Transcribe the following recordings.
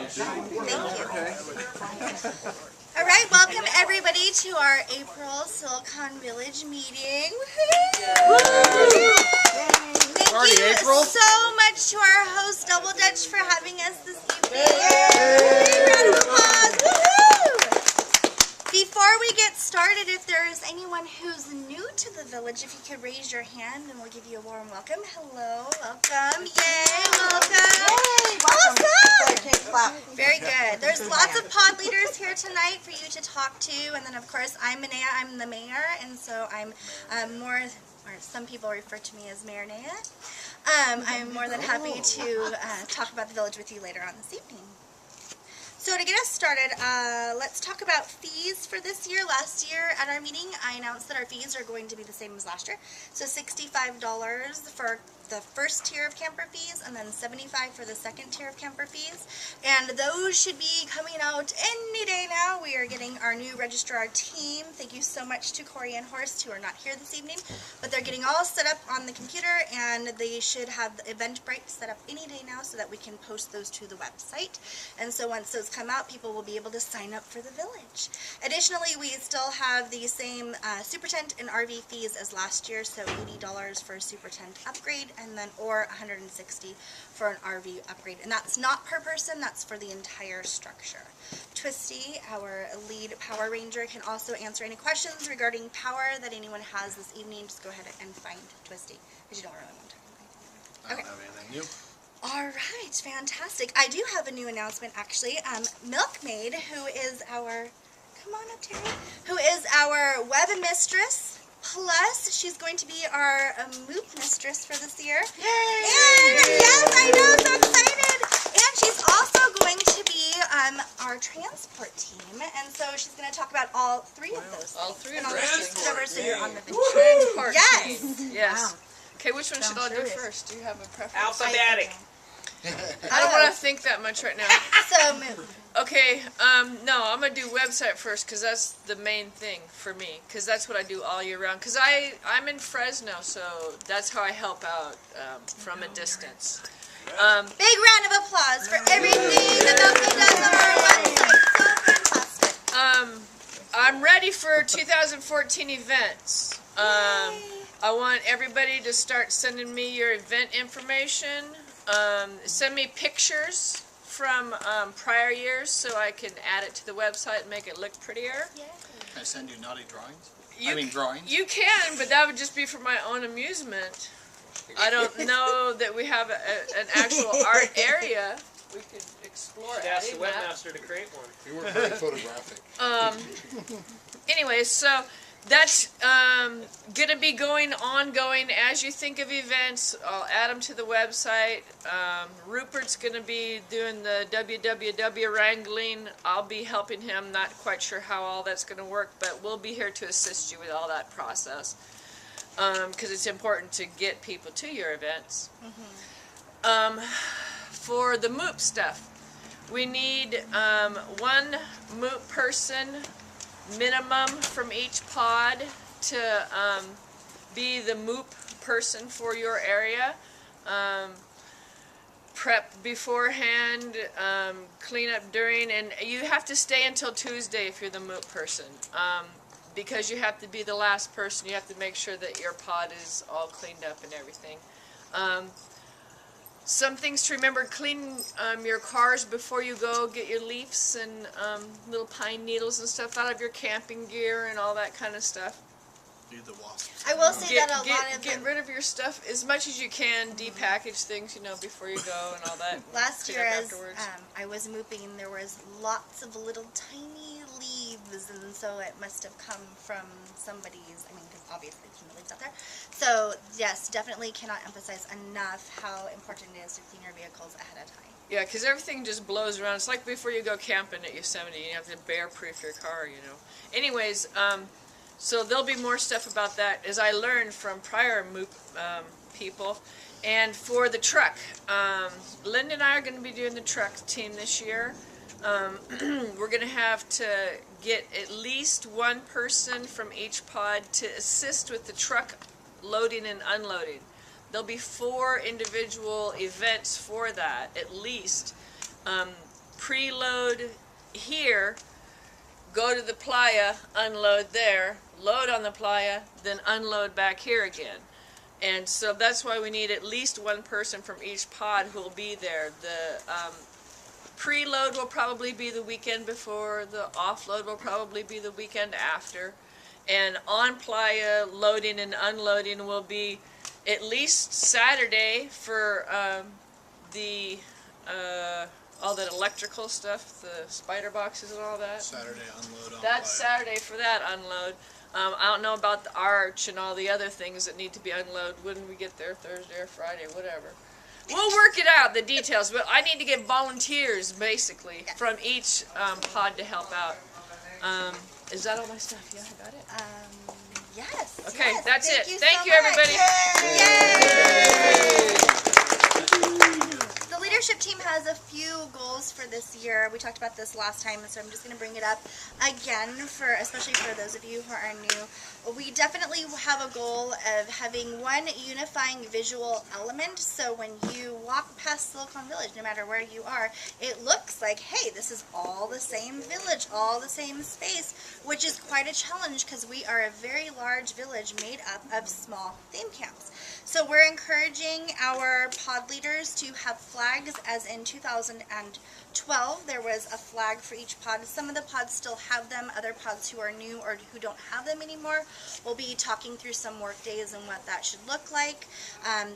Thank you. All right, welcome everybody to our April Silicon Village meeting. Thank you so much to our host Double Dutch for having us this evening. Round of applause. Woohoo! Before we get started, if there is anyone who's new to the village, if you could raise your hand and we'll give you a warm welcome. Hello, welcome, yay, welcome. Awesome. Very good. There's lots of pod leaders here tonight for you to talk to, and then of course I'm Manea, I'm the mayor, and so I'm or some people refer to me as Mayor Nea. I'm more than happy to talk about the village with you later on this evening. So to get us started, let's talk about fees for this year. Last year at our meeting, I announced that our fees are going to be the same as last year. So $65 for the first tier of camper fees, and then $75 for the second tier of camper fees. And those should be coming out any day now. We are getting our new registrar team. Thank you so much to Corey and Horst, who are not here this evening, but they're getting all set up on the computer, and they should have the Eventbrite set up any day now so that we can post those to the website. And so once those come out, people will be able to sign up for the village. Additionally, we still have the same super tent and RV fees as last year, so $80 for a super tent upgrade, and then or $160 for an RV upgrade. And that's not per person, that's for the entire structure. Twisty, our lead power ranger, can also answer any questions regarding power that anyone has this evening. Just go ahead and find Twisty, because you don't really want to talk about anything. I don't have anything new. All right, fantastic. I do have a new announcement, actually. Milkmaid, who is our, come on up, Terry, who is our web mistress, plus she's going to be our Moop mistress for this year. Yay! And, yes, I know, so excited. And she's also going to be our transport team, and so she's going to talk about all three of those. All three of those things. so you're on the video. Transport Yes. team. Yes. Wow. Okay, which one should I do first? Do you have a preference? Alphabetic. I don't want to think that much right now. So move. Okay, no, I'm going to do website first because that's the main thing for me, because that's what I do all year round. Because I'm in Fresno, so that's how I help out from a distance. Big round of applause for everything that Milkmaid does on our website. So fantastic. I'm ready for 2014 events. I want everybody to start sending me your event information. Send me pictures from prior years so I can add it to the website and make it look prettier. Yay. Can I send you naughty drawings? Drawings? You can, but that would just be for my own amusement. I don't know that we have an actual art area we could explore. Should ask the webmaster to create one. You weren't very photographic. Anyway, so that's going to be ongoing as you think of events. I'll add them to the website. Rupert's going to be doing the WWW wrangling. I'll be helping him. Not quite sure how all that's going to work, but we'll be here to assist you with all that process because it's important to get people to your events. Mm-hmm. For the MOOP stuff, we need one MOOP person minimum from each pod to be the MOOP person for your area. Prep beforehand, clean up during, and you have to stay until Tuesday if you're the MOOP person. Because you have to be the last person, you have to make sure that your pod is all cleaned up and everything. Some things to remember: clean your cars before you go. Get your leaves and little pine needles and stuff out of your camping gear and all that kind of stuff. Leave the wasps. I will say that a lot of get rid of your stuff as much as you can. Depackage things, before you go and all that. Last year, as I was mooping, there was lots of little tiny leaves, and so it must have come from somebody's. Because obviously there's no leaves out there. So yes, definitely cannot emphasize enough how important it is to clean your vehicles ahead of time. Yeah, because everything just blows around. It's like before you go camping at Yosemite, you have to bear-proof your car. Anyways. So there'll be more stuff about that as I learned from prior MOOP people. And for the truck, Linda and I are going to be doing the truck team this year. We're going to have to get at least one person from each pod to assist with the truck loading and unloading. There'll be 4 individual events for that, at least. preload here, go to the playa, unload there, load on the playa, then unload back here again. And so that's why we need at least one person from each pod who will be there. The preload will probably be the weekend before, the offload will probably be the weekend after. And on playa, loading and unloading will be at least Saturday for all that electrical stuff, the spider boxes and all that. Saturday unload on That's playa. Saturday for that unload. I don't know about the arch and all the other things that need to be unloaded when we get there, Thursday or Friday, whatever. We'll work it out, the details, but I need to get volunteers, basically, from each pod to help out. Is that all my stuff? Yeah, I got it? Yes. Okay, yes. that's Thank it. you Thank so you, much. everybody. Yay! The leadership team has a few goals for this year. We talked about this last time, so I'm just going to bring it up again, especially for those of you who are new. We definitely have a goal of having one unifying visual element, so when you walk past Silicon Village, no matter where you are, it looks like, hey, this is all the same village, all the same space, which is quite a challenge because we are a very large village made up of small theme camps. So we're encouraging our pod leaders to have flags, as in 2012 there was a flag for each pod. Some of the pods still have them. Other pods who are new or who don't have them anymore will be talking through some work days and what that should look like.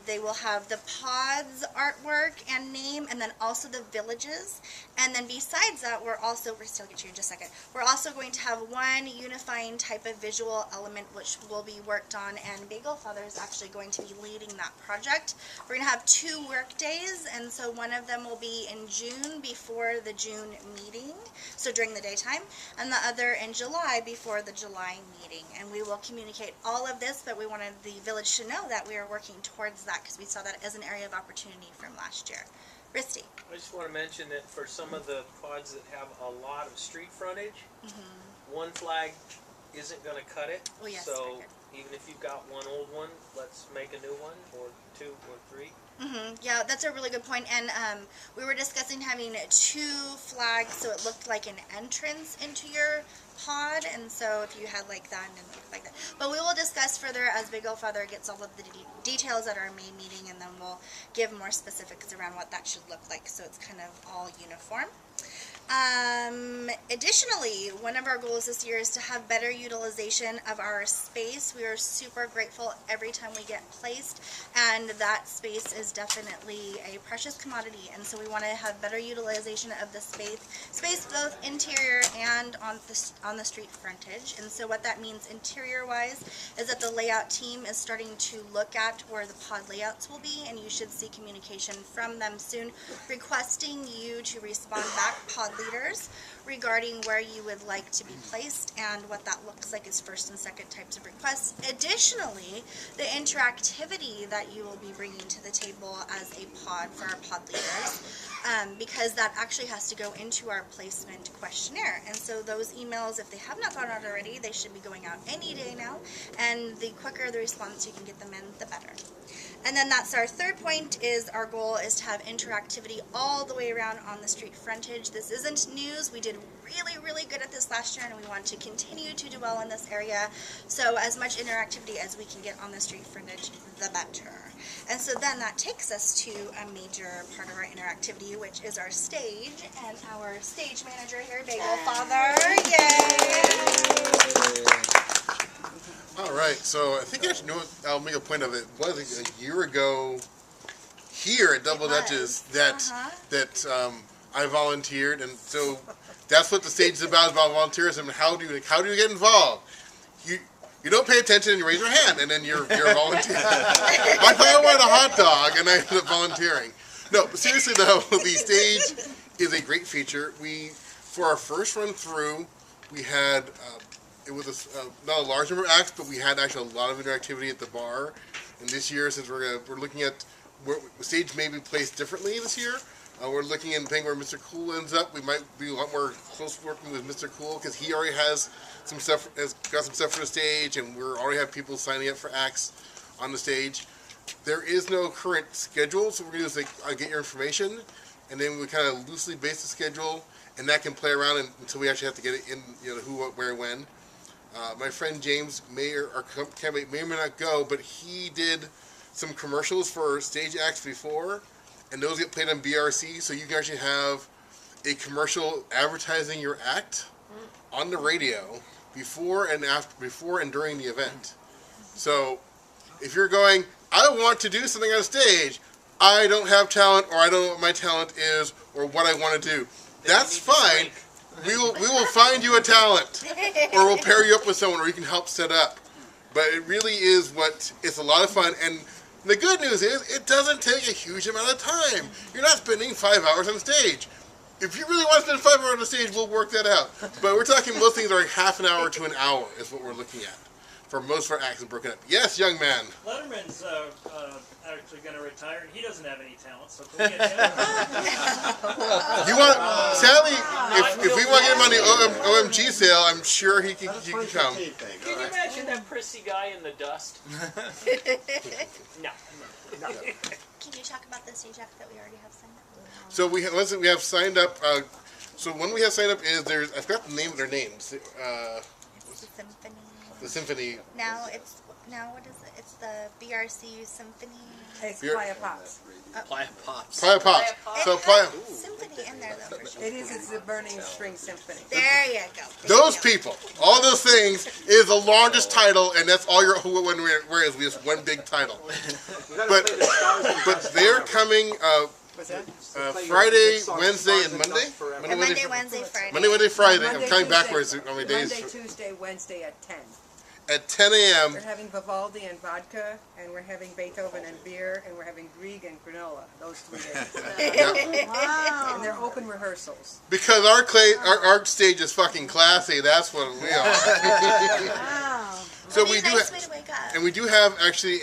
They will have the pods artwork and name, and then also the villages. And then besides that, we're still get you in just a second. We're also going to have one unifying type of visual element which will be worked on, and Bagel Father is actually going to be leading that project. We're going to have 2 work days, and so one of them will be in June before the June meeting, so during the daytime, and the other in July before the July meeting. And we will communicate all of this, but we wanted the village to know that we are working towards that because we saw that as an area of opportunity from last year. Risty. I just want to mention that for some of the pods that have a lot of street frontage, one flag isn't going to cut it. Oh, yes, so very good. even if you've got one old one, let's make a new one, or 2 or 3. Yeah, that's a really good point. And we were discussing having 2 flags so it looked like an entrance into your pod, and so if you had like that and it looked like that. But we will discuss further as Big O Father gets all of the details at our May meeting, and then we'll give more specifics around what that should look like so it's kind of all uniform. Additionally, one of our goals this year is to have better utilization of our space. We are super grateful every time we get placed, and that space is definitely a precious commodity, and so we want to have better utilization of the space both interior and on the street frontage. And so what that means interior wise is that the layout team is starting to look at where the pod layouts will be, and you should see communication from them soon requesting you to respond back, pod leaders, regarding where you would like to be placed and what that looks like as first and second types of requests. Additionally, the interactivity that you will be bringing to the table as a pod for our pod leaders, because that actually has to go into our placement questionnaire. And so those emails, if they have not gone out already, they should be going out any day now, and the quicker the response you can get them in, the better. And then that's our third point, is our goal is to have interactivity all the way around on the street frontage. This isn't news. We did really good at this last year, and we want to continue to do well in this area. So as much interactivity as we can get on the street frontage, the better. And so then that takes us to a major part of our interactivity, which is our stage, and our stage manager here, Bagel Father. Yay! All right, so I think I'll make a point of it. Was a year ago here at Double Dutchess that I volunteered, and so that's what the stage is about volunteerism. And how do you get involved? You don't pay attention and you raise your hand, and then you're volunteering. I thought I wanted a hot dog, and I ended up volunteering. No, but seriously though, the stage is a great feature. For our first run through, we had. It was not a large number of acts, but we had actually a lot of interactivity at the bar. And this year, since we're looking at where the stage may be placed differently this year, we're looking and thinking where Mr. Cool ends up. We might be a lot more close working with Mr. Cool because he already has some stuff, got some stuff for the stage, and we already have people signing up for acts on the stage. There is no current schedule, so we're going to do is get your information, and then we kind of loosely base the schedule, and that can play around until we actually have to get it in, who, what, where, when. My friend James may or may not go, but he did some commercials for stage acts before, and those get played on BRC, so you can actually have a commercial advertising your act on the radio before and during the event. So if you're going, I want to do something on stage, I don't have talent, or I don't know what my talent is, or what I want to do, that's fine. We will find you a talent, or we'll pair you up with someone, or you can help set up. But it really is it's a lot of fun, and the good news is it doesn't take a huge amount of time. You're not spending 5 hours on stage. If you really want to spend 5 hours on stage, we'll work that out. But we're talking most things are like half an hour to an hour is what we're looking at for most of our acts broken up. Yes, young man. Letterman's actually going to retire, and he doesn't have any talent, so can we get him? Sadly, if we want to get him on the OMG sale, I'm sure he can come. Can you imagine that prissy guy in the dust? No. Can you talk about the stage act that we already have signed up? So we have signed up. So when we have signed up is I forgot the name of their names. It's the symphony. The symphony. Now what is it? It's the BRCU Symphony. It's Playa Pops. Playa Pops. Playa Pops. So Playa. Symphony in there though. For sure. It is. It's the Burning String Symphony. There you go. Those people, all those things, is the longest title, and that's all whereas we just one big title. But they're coming What's that? Friday, Wednesday, and Monday. Monday, Wednesday, Friday. Monday, Wednesday, Friday. I'm Monday, counting Tuesday- backwards on my days. Monday, Tuesday, Wednesday at 10. At 10 a.m. We're having Vivaldi and vodka, and we're having Beethoven and beer, and we're having Grieg and granola. Those 3 days. Yeah. And they're open rehearsals. Because our stage is fucking classy. That's what we are. Wow. So It'd be we a do, nice way to wake up. and we do have actually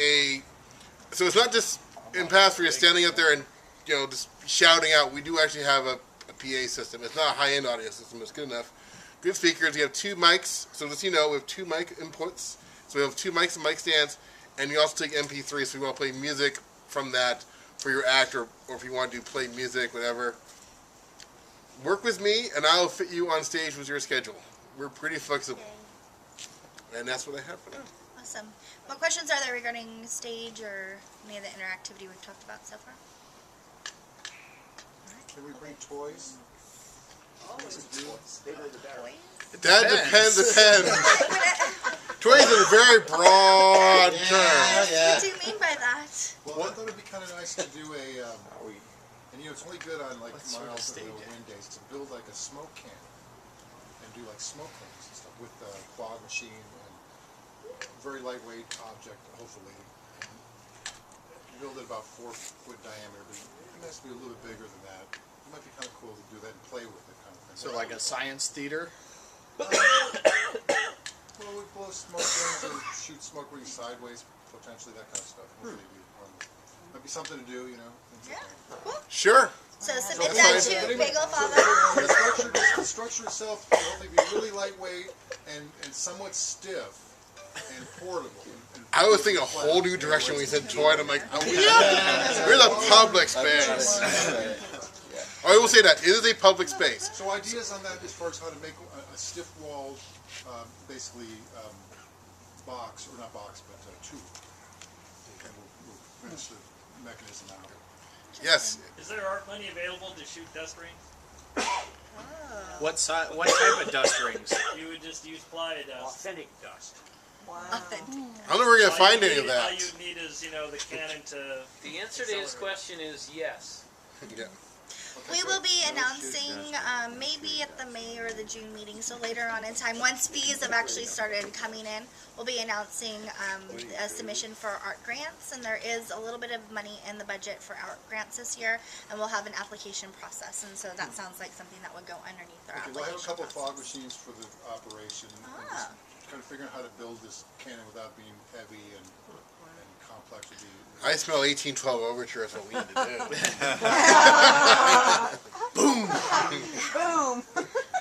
so it's not just in past where you're standing up there and just shouting out. We do actually have a PA system. It's not a high-end audio system. It's good enough. Good speakers. We have 2 mics. So just we have 2 mic inputs. So we have 2 mics and mic stands, and we also take MP3. So we want to play music from that for your act, or if you want to play music, whatever. Work with me, and I'll fit you on stage with your schedule. We're pretty flexible, and that's what I have for now. Awesome. What questions are there regarding stage or any of the interactivity we've talked about so far? Can we bring toys? That depends. Toys is a very broad term. What do you mean by that? Well, I thought it'd be kind of nice to do and it's only good on like miles or wind days to build like a smoke can and do like smoke rings and stuff with the fog machine and very lightweight object, hopefully. And build it about 4 foot diameter, but it has to be a little bit bigger than that. It might be kind of cool to do that and play with it, kind of thing. So like a science theater? Well, we blow smoke rings or shoot smoke rings sideways, potentially, that kind of stuff. Hopefully might be something to do, things like that. Cool. Sure. So submit that to Bagel Father. The structure itself will only be really lightweight and somewhat stiff and portable. I was thinking a whole new direction when you said toy, and I'm like, we're the public space. I will say that it is a public space. So ideas on that as far as how to make a stiff-walled, basically box, or not box, but tube. And we'll finish the mechanism out. Yes. Is there plenty available to shoot dust rings? What type of dust rings? You would just use playa dust. Authentic dust. Wow. Authentic. I don't know where we're going to find any of All that. you need is, the cannon to... The answer to his question is yes. Yeah. We will be announcing maybe at the May or the June meeting, so later on in time, once fees have actually started coming in, we'll be announcing a submission for art grants, and there is a little bit of money in the budget for art grants this year, and we'll have an application process, and so that sounds like something that would go underneath our Okay, well, I have a application couple of fog process. machines for the operation, and just kind of figuring out how to build this cannon without being heavy and complex. Would be I smell 1812 Overture is what we need to do. Boom! Boom.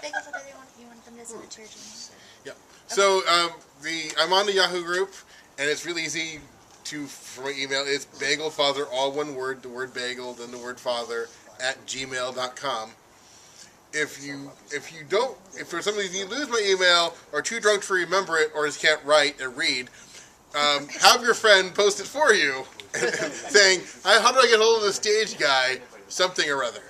Bagel Father, you want them to send it to your Gmail? Yeah. So I'm on the Yahoo group, and it's really easy for my email. It's Bagel Father, all one word, the word bagel, then the word father, @gmail.com. If for some reason you lose my email, or too drunk to remember it, or just can't write and read, have your friend post it for you, saying, "How do I get hold of the stage guy?" Something or other.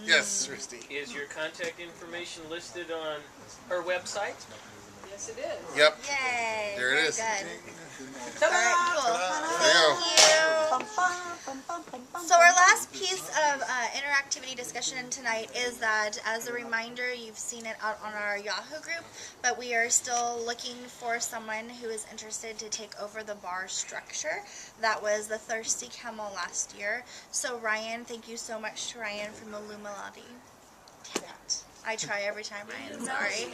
Yes, Christy. Is your contact information listed on her website? Yes, it is. Yep. Yay. There it very is. Good. Ta-da! All right, cool. There you go. Thank you. So our last piece of interactivity discussion tonight is that, as a reminder, you've seen it out on our Yahoo group, but we are still looking for someone who is interested to take over the bar structure. That was the Thirsty Camel last year. So Ryan, thank you so much to Ryan from Illuminati. Damn it. I try every time, Ryan. Sorry.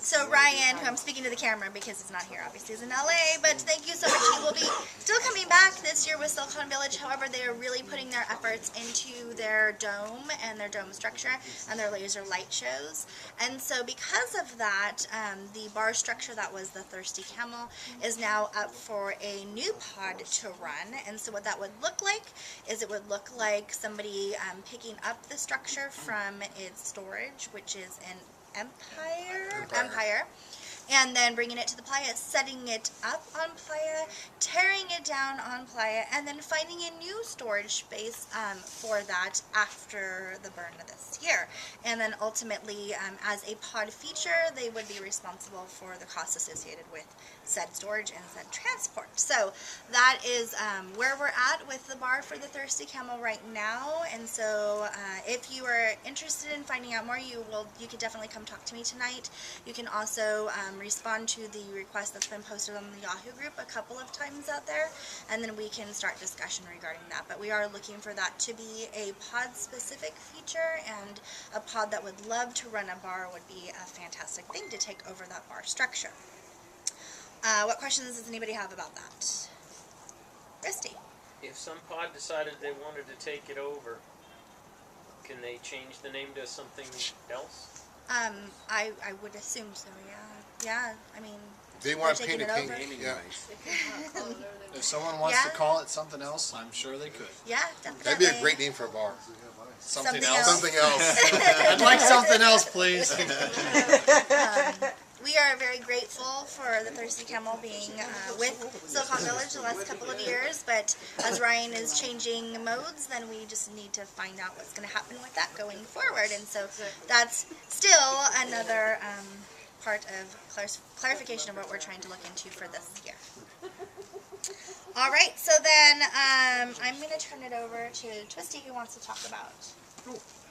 So Ryan, who I'm speaking to the camera because he's not here, obviously, is in LA, but thank you so much. He will be still coming back this year with Silicon Village. However, they are really putting their efforts into their dome and their dome structure and their laser light shows. And so because of that, the bar structure that was the Thirsty Camel is now up for a new pod to run. And so what that would look like is it would look like somebody picking up the structure from its storage, which is an Empire, and then bringing it to the playa, setting it up on playa, tearing it down on playa, and then finding a new storage space for that after the burn of this year. And then ultimately, as a pod feature, they would be responsible for the costs associated with said storage and said transport. So that is where we're at with the bar for the Thirsty Camel right now. And so if you are interested in finding out more, you could definitely come talk to me tonight. You can also respond to the request that's been posted on the Yahoo group a couple of times out there, and then we can start discussion regarding that. But we are looking for that to be a pod specific feature, and a pod that would love to run a bar would be a fantastic thing to take over that bar structure. What questions does anybody have about that? Christy. If some pod decided they wanted to take it over, can they change the name to something else? I would assume so, yeah. Yeah, I mean, They want to taking paint it it over. pink. Yeah. If someone wants to Yeah. call it something else, I'm sure they could. Yeah, definitely. That'd be a great name for a bar. Something Something else. Something else. I'd like something else, please. We are very grateful for the Thirsty Camel being with Silicon Village the last couple of years, but as Ryan is changing modes, then we just need to find out what's going to happen with that going forward. And so that's still another part of clarification of what we're trying to look into for this year. All right, so then I'm going to turn it over to Twisty, who wants to talk about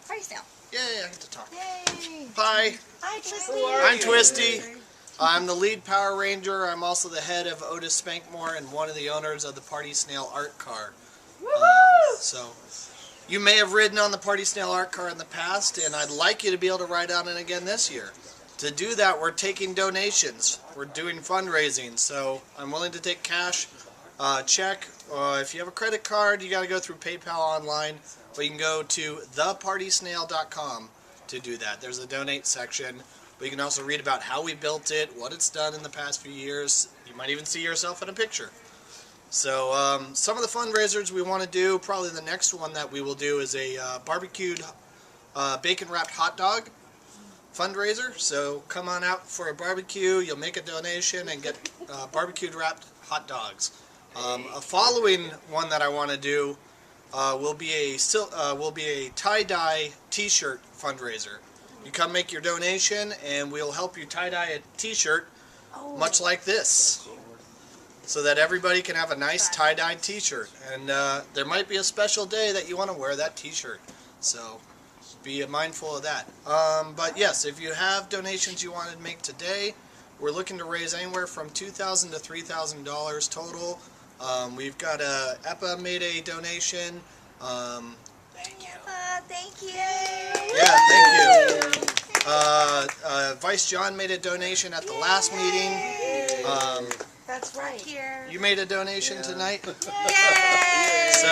Party Snail. Yay, I get to talk. Yay! Hi, Hi, Twisty. I'm Twisty. I'm the lead Power Ranger. I'm also the head of Otis Spankmore and one of the owners of the Party Snail art car. So, you may have ridden on the Party Snail art car in the past, and I'd like you to be able to ride on it again this year. To do that, we're taking donations. We're doing fundraising, so I'm willing to take cash, check. If you have a credit card, you got to go through PayPal online, but you can go to thepartysnail.com to do that. There's a donate section, but you can also read about how we built it, what it's done in the past few years. You might even see yourself in a picture. So some of the fundraisers we want to do, probably the next one that we will do is a barbecued bacon-wrapped hot dog fundraiser. So come on out for a barbecue, you'll make a donation and get barbecued wrapped hot dogs. A following one that I want to do will be a tie-dye t-shirt fundraiser. You come make your donation and we'll help you tie-dye a t-shirt much like this, so that everybody can have a nice tie-dyed t-shirt. And there might be a special day that you want to wear that t-shirt, so be mindful of that. But yes, if you have donations you want to make today, we're looking to raise anywhere from $2,000 to $3,000 total. We've got EPA made a donation. Thank you. Yeah, thank you. Vice John made a donation at the last meeting. That's right. Here. You made a donation tonight. Yay! So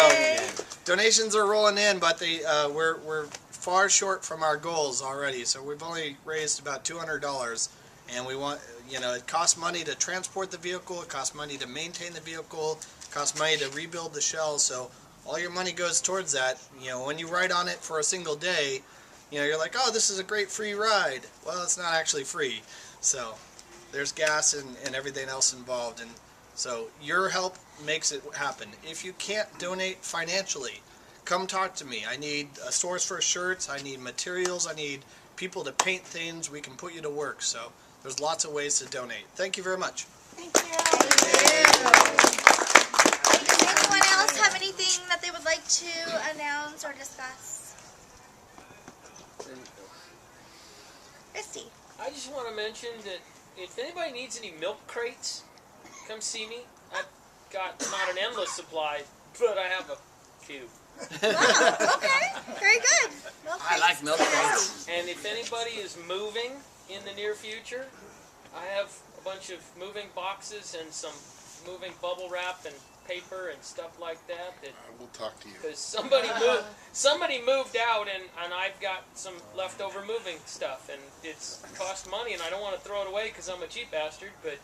donations are rolling in, but we're far short from our goals already. So we've only raised about $200, and we want, it costs money to transport the vehicle, it costs money to maintain the vehicle, it costs money to rebuild the shell. So all your money goes towards that. You know, when you ride on it for a single day, you know, you're like, oh, this is a great free ride. Well, it's not actually free. So there's gas and everything else involved. And so your help makes it happen. If you can't donate financially, come talk to me. I need a source for shirts. I need materials. I need people to paint things. We can put you to work. So there's lots of ways to donate. Thank you very much. Thank you. Does anyone else have anything that they would like to announce or discuss? Christy. I just want to mention that if anybody needs any milk crates, come see me. I've got not an endless supply, but I have a few. Wow, okay, very good. I like milk crates. And if anybody is moving in the near future, I have a bunch of moving boxes and some moving bubble wrap and paper and stuff like that. I will talk to you. Because somebody moved out and I've got some leftover moving stuff and it's cost money and I don't want to throw it away because I'm a cheap bastard. But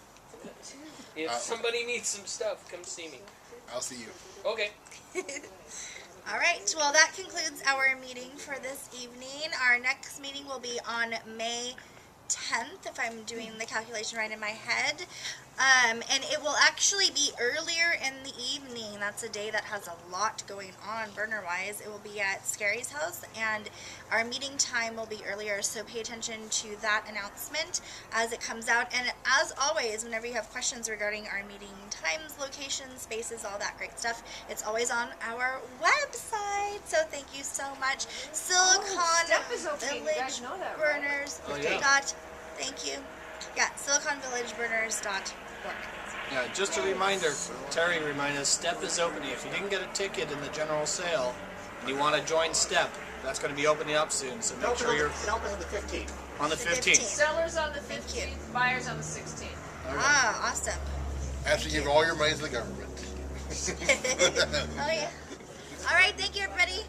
if somebody needs some stuff, come see me. I'll see you. Okay. All right, well, that concludes our meeting for this evening. Our next meeting will be on May 10th, if I'm doing the calculation right in my head. And it will actually be earlier in the evening. That's a day that has a lot going on burner-wise. It will be at Scary's house, and our meeting time will be earlier, so pay attention to that announcement as it comes out. And as always, whenever you have questions regarding our meeting times, locations, spaces, all that great stuff, it's always on our website. So thank you so much. Silicon Village Burners. Thank you. Yeah, siliconvillageburners.org. Yeah, just a reminder, Terry reminded us, STEP is opening. If you didn't get a ticket in the general sale and you want to join STEP, that's going to be opening up soon, so make sure you're... It opens on the 15th. On the 15th. Sellers on the 15th, buyers on the 16th. Ah, awesome. After you give all your money to the government. Oh, yeah. All right, thank you, everybody.